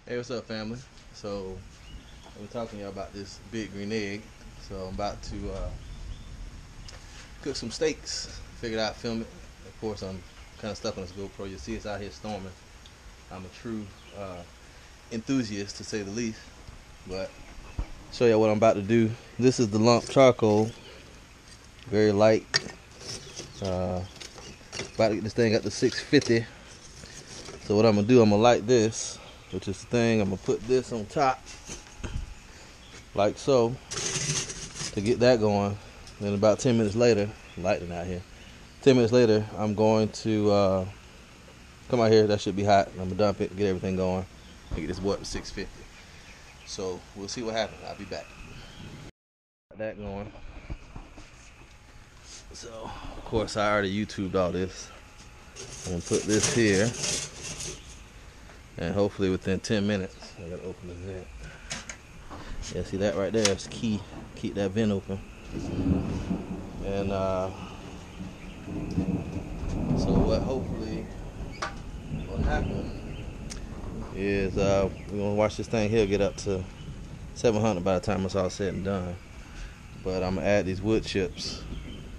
Hey, what's up, family? So, I'm talking to y'all about this big green egg. So, I'm about to cook some steaks. Figured out film it. Of course, I'm kind of stuck on this GoPro. You see, it's out here storming. I'm a true enthusiast, to say the least. But show y'all what I'm about to do. This is the lump charcoal, very light. About to get this thing up to 650. So, what I'm gonna do, I'm gonna light this, which is the thing. I'm gonna put this on top, like so, to get that going. Then about 10 minutes later, lighting out here. 10 minutes later, I'm going to come out here. That should be hot. I'm gonna dump it, get everything going, and get this boy up to 650. So we'll see what happens. I'll be back. Got that going. So of course I already YouTubed all this. I'm gonna put this here, and hopefully within 10 minutes, I gotta open the vent. Yeah, see that right there is key. Keep that vent open. And so what hopefully will happen is we're gonna watch this thing here get up to 700 by the time it's all said and done. But I'm gonna add these wood chips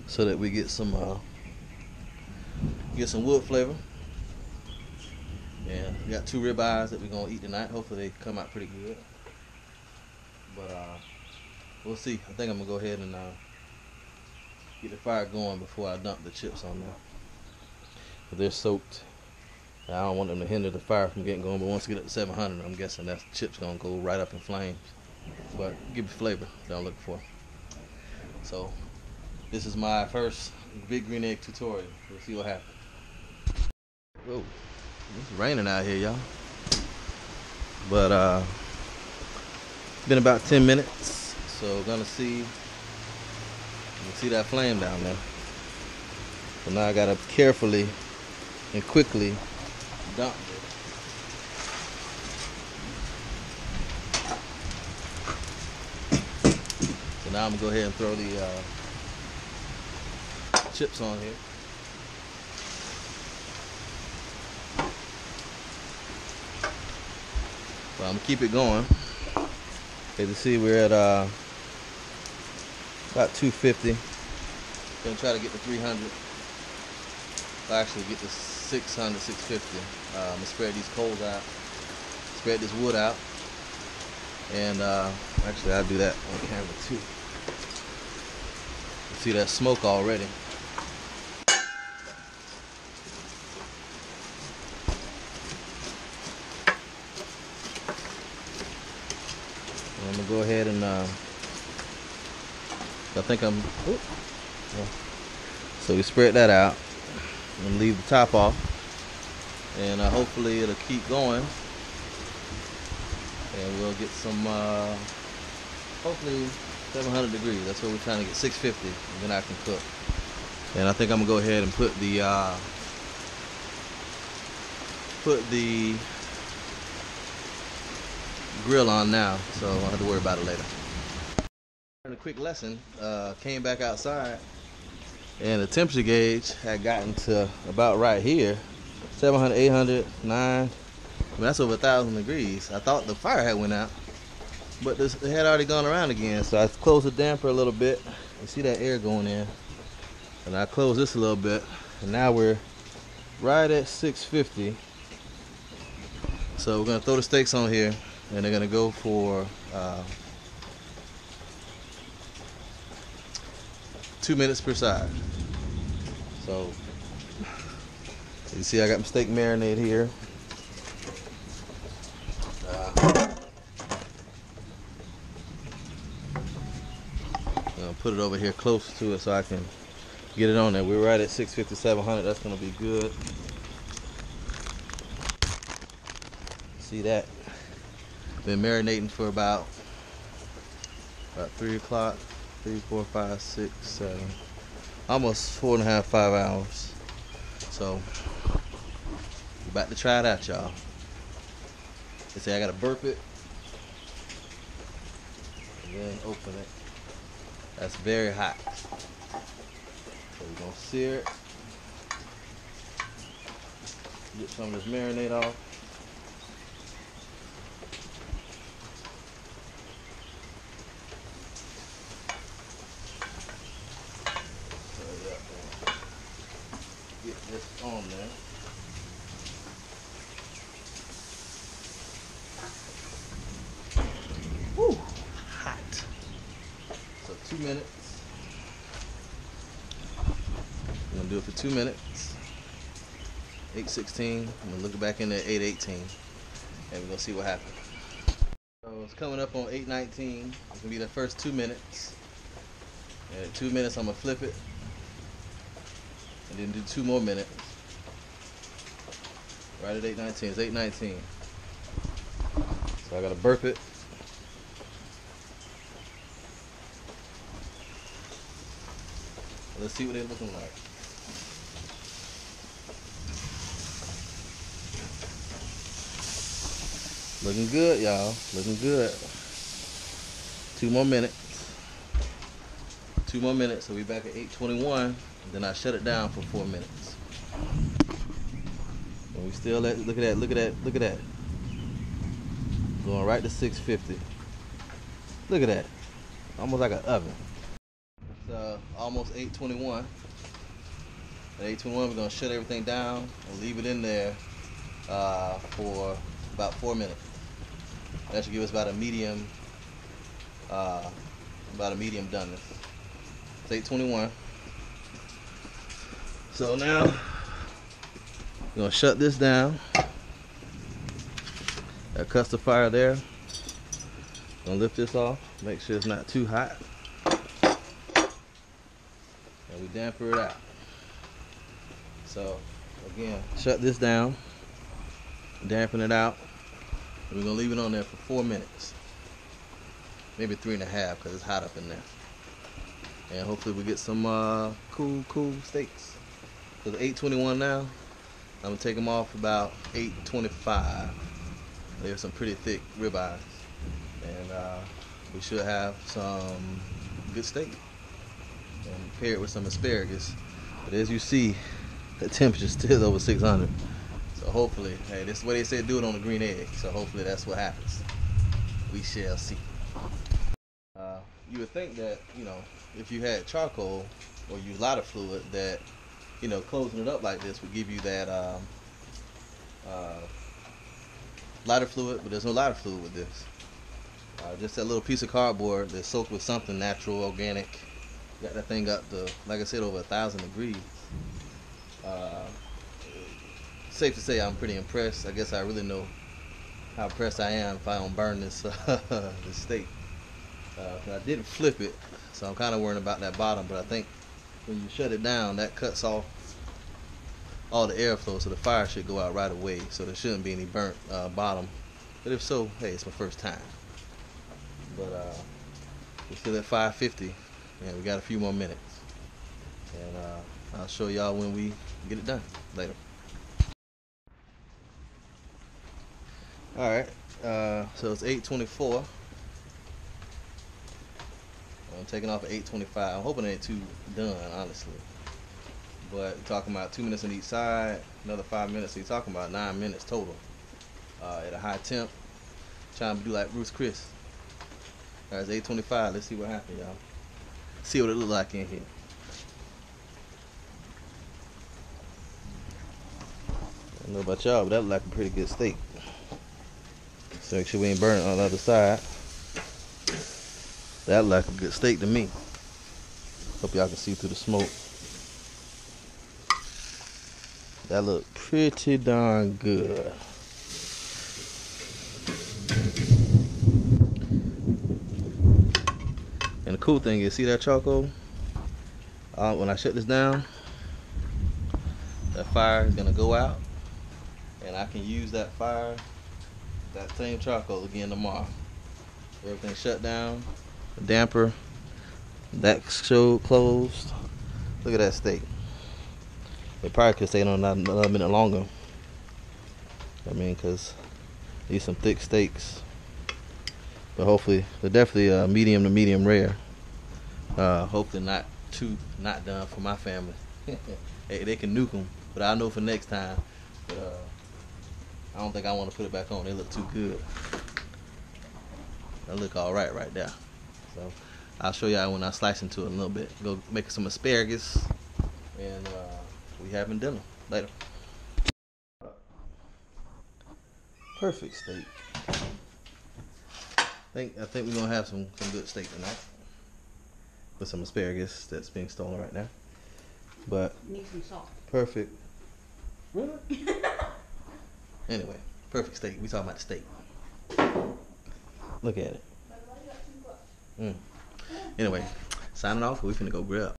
so that we get some wood flavor. And we got 2 ribeyes that we're gonna eat tonight. Hopefully they come out pretty good. But we'll see. I think I'm gonna go ahead and get the fire going before I dump the chips on there. But they're soaked. I don't want them to hinder the fire from getting going, but once we get up to 700, I'm guessing that chip's gonna go right up in flames. But give it flavor that I'm looking for. So this is my first big green egg tutorial. We'll see what happens. Whoa, it's raining out here, y'all. But been about 10 minutes, so gonna see. You can see that flame down there. So now I gotta carefully and quickly dump it. So now I'm gonna go ahead and throw the chips on here. So I'm gonna keep it going. As you see, we're at about 250. Gonna try to get to 300. I'll actually get to 600, 650. I'm gonna spread these coals out, spread this wood out, and actually I'll do that on camera too. You see that smoke already. And I'm gonna go ahead and I think I'm. Oops. Yeah. So we spread that out and leave the top off, and hopefully it'll keep going, and we'll get some hopefully 700 degrees. That's what we're trying to get, 650, and then I can cook. And I think I'm gonna go ahead and put the grill on now, so I won't have to worry about it later. And a quick lesson, came back outside, and the temperature gauge had gotten to about right here, 700, 800, 9. I mean, that's over 1,000 degrees. I thought the fire had went out, but it had already gone around again. So I closed the damper a little bit. You see that air going in, and I closed this a little bit, and now we're right at 650. So we're gonna throw the steaks on here, and they're gonna go for 2 minutes per side. So you see I got my steak marinade here. I'm gonna put it over here close to it so I can get it on there. We're right at 650, 700. That's gonna be good. See that? Been marinating for about 3 o'clock, 3, 4, 5, 6, 7, almost 4.5, 5 hours. So we're about to try it out, y'all. They say I gotta burp it and then open it. That's very hot. So we're gonna sear it. Get some of this marinade off. 2 minutes. I'm gonna do it for 2 minutes. 8:16. I'm gonna look back in there at 8:18, and we're gonna see what happens. So it's coming up on 8:19. It's gonna be the first 2 minutes. And at 2 minutes, I'm gonna flip it, and then do 2 more minutes. Right at 8:19. It's 8:19. So I gotta burp it. Let's see what they're looking like. Looking good, y'all. Looking good. 2 more minutes. 2 more minutes. So we back at 8:21. And then I shut it down for 4 minutes. And we still at, look at that, look at that, look at that. Going right to 650. Look at that. Almost like an oven. It's almost 8:21. At 8:21, we're gonna shut everything down and leave it in there for about 4 minutes. That should give us about a medium doneness. It's 8:21. So now we're gonna shut this down. That cuts the fire there. Gonna lift this off, make sure it's not too hot. And we damper it out. So again, shut this down, dampen it out, and we're gonna leave it on there for 4 minutes. Maybe 3.5 because it's hot up in there. And hopefully we get some cool steaks. So it's 8:21 now. I'm gonna take them off about 8:25. There's some pretty thick ribeyes, and we should have some good steak and pair it with some asparagus. But as you see, the temperature still over 600. So hopefully, hey, this is the way they say do it on the green egg. So hopefully that's what happens. We shall see. You would think that, you know, if you had charcoal or use lighter fluid, that, you know, closing it up like this would give you that lighter fluid, but there's no lighter fluid with this. Just that little piece of cardboard that's soaked with something natural, organic. Got that thing up to, like I said, over 1,000 degrees. Safe to say I'm pretty impressed. I guess I really know how impressed I am if I don't burn this this steak. I didn't flip it, so I'm kind of worrying about that bottom. But I think when you shut it down, that cuts off all the airflow, so the fire should go out right away. So there shouldn't be any burnt bottom. But if so, hey, it's my first time. But we're still at 550, and we got a few more minutes. And I'll show y'all when we get it done later. All right, so it's 8:24. I'm taking off at 8:25. I'm hoping it ain't too done, honestly. But we're talking about 2 minutes on each side, another 5 minutes. So you're talking about 9 minutes total at a high temp. Trying to do like Bruce Chris. All right, it's 8:25. Let's see what happens, y'all. See what it look like in here. I don't know about y'all, but that look like a pretty good steak. So make sure we ain't burning on the other side. That look like a good steak to me. Hope y'all can see through the smoke. That look pretty darn good. And the cool thing is, see that charcoal? When I shut this down, that fire is gonna go out, and I can use that fire, that same charcoal again tomorrow. Everything shut down, the damper, that showed closed. Look at that steak. It probably could stay on another minute longer. I mean, because these some thick steaks. But hopefully, they're definitely medium to medium rare. Hopefully not done for my family. Hey, they can nuke them, but I know for next time. But I don't think I want to put it back on. They look too good. They look all right there. So I'll show y'all when I slice into it a little bit. Go make some asparagus, and we having dinner later. Perfect steak. I think we're gonna have some good steak tonight. with some asparagus that's being stolen right now. But need some salt. Perfect. Really? Anyway, perfect steak. We talking about the steak. Look at it. Anyway, signing off. We finna go grill.